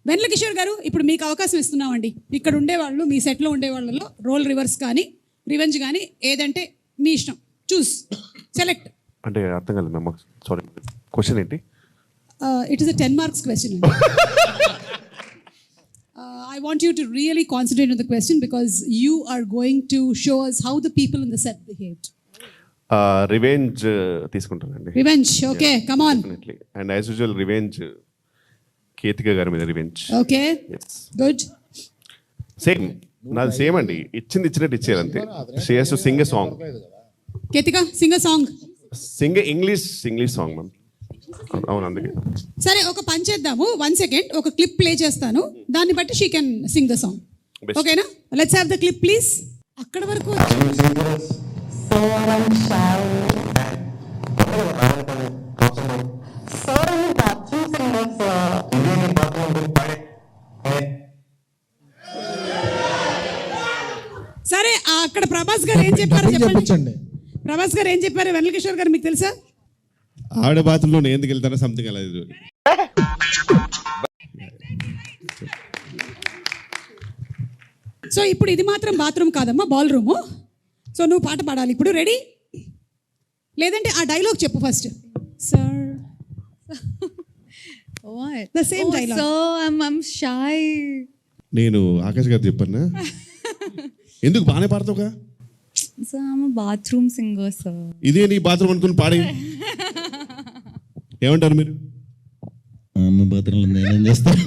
వెన్నెల కిషోర్ గారు, ఇప్పుడు మీకు అవకాశం ఇస్తున్నామండి. ఇక్కడ ఉండేవాళ్ళు, మీ సెట్లో ఉండే వాళ్ళలో రోల్ రివర్స్ కానీ రివెంజ్ కానీ ఏదంటే మీ ఇష్టం. చూస్, సెలెక్ట్. అంటే అర్థం కాలేదు మ్యామ్, సారీ. క్వశ్చన్ ఏంటి? It is a 10 marks question. I want you to really concentrate on the question because you are going to show us how the people in the set behaved. Revenge తీసుకుంటానండి. Revenge, okay, come on. Definitely. And as usual revenge Ketika గారి మీద revenge. Okay, good. Same నాది same అండి, ఇచ్చింది ఇచ్చినట్టు ఇచ్చేది అంతే. She has to sing a song. Ketika, sing a song. Singh English song ma'am. అవును, అందుకే. సరే, ఒక పని చేద్దాము. 1 second, ఒక క్లిప్ ప్లే చేస్తాను, దాన్ని బట్టి she can sing the song. Best. ఓకేనా? Let's have the clip please. అక్కడ వరకు సరే, అక్కడ ప్రభాస్ గారు ఏం చెప్పారో చెప్పండి. ప్రభాస్ గారు ఏం చెప్పారు? వెన్నెల కిషోర్ గారు మీకు తెలుసా? ఆవిడ బాత్రూంలో నేను ఎందుకు వెళ్తానో సంథింగ్ అలా. సో ఇప్పుడు ఇది మాత్రం బాత్రూమ్ కాదమ్మా, బాల్ రూము. సో నువ్వు పాట పాడాలి ఇప్పుడు. రెడీ? లేదంటే ఆ డైలాగ్ చెప్పు first. Sir, What? The same dialogue. So I'm shy. నేను ఆకాష్ గారు చెప్పాను. ఎందుకు బాగానే పాడతావుగా? So I'm a bathroom singer, sir. ఇదే నీ బాత్రూమ్ అనుకుని పాడే. ఏమంటారు మీరు? బాత్రూంలో నేనేం చేస్తాను?